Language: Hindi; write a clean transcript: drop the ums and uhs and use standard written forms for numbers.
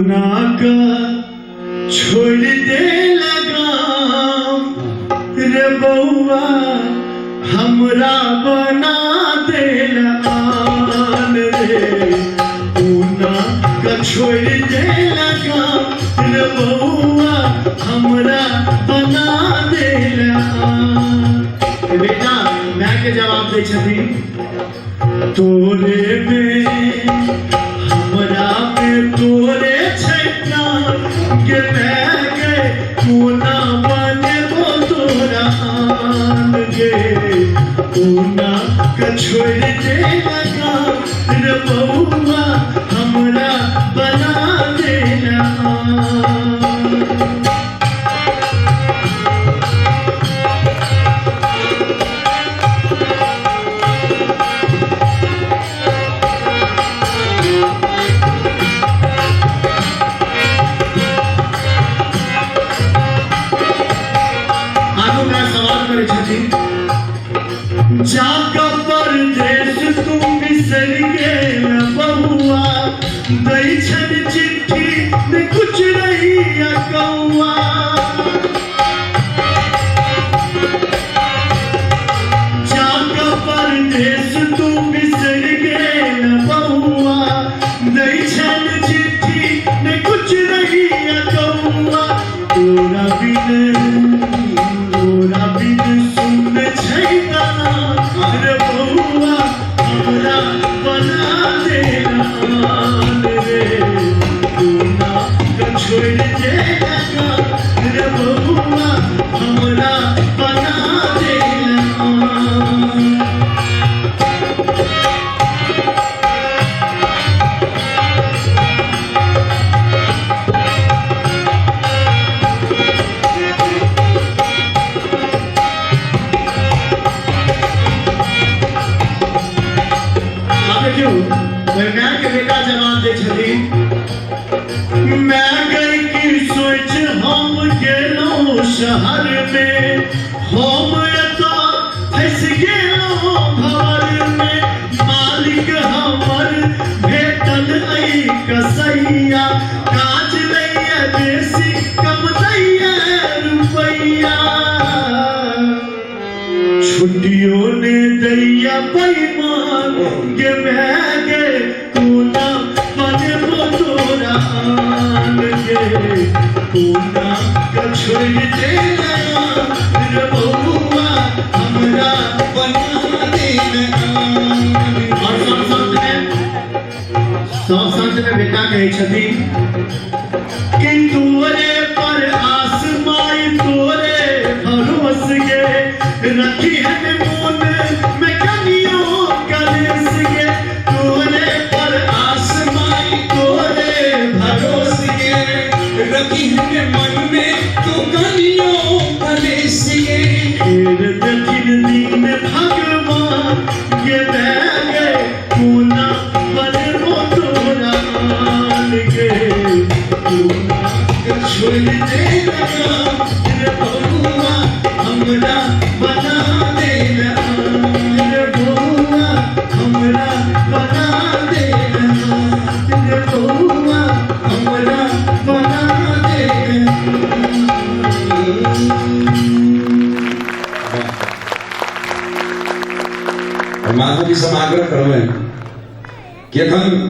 का छोड़ दे लगा रे बउआ हमरा बना दे आन रे ऊना का छोड़ दे लगा रे बउआ हमरा बना दे बेटा मैं के जवाब दे छथी तोरे में हमरा में तोरे छैना के मैं गे कोना बने वो तोरा आन गे कोना का छोड़ दे लगा रे बउआ हमरा बना दे जाका परदेश तुम बिसर गेल बउआ दई छन चिट्ठी में कुछ रही कौआ जाका परदेश तुम बिसर गेल बउआ दई छन चिट्ठी में कुछ रही कौआ तोरा बिन सुन छैना रे बउआ हमरा बना दे आन रे कोना का छोड़ दे लगा रे बउआ हमरा बना दे मैं के बेटा जवाब दे छली मैं गई की सोच हम गेलो शहर में हम एता फंस गेलो घर में मालिक हमर भेटल आई कसैया काज लैया देसी कम दैया रुपैया छुट्टियों ने दैया पैमान के मैं गे कोना बने वो तोरा आन गे कोना का छोड़ दे लगा रे बउआ हमरा बना दे और संत में बेटा कहे छथी कि तोरे पर आसमाई तोरे भरोस गे रखी है मोन में कनियों कलेस गे तोरे पर आसमाई तोरे भरोस गे रखी है मन में तो कनियों कलेस गे फिर दखिन दीन भगवान के बैगे कोना बने वो तोरा आन गे कोना छोड़ दे लगा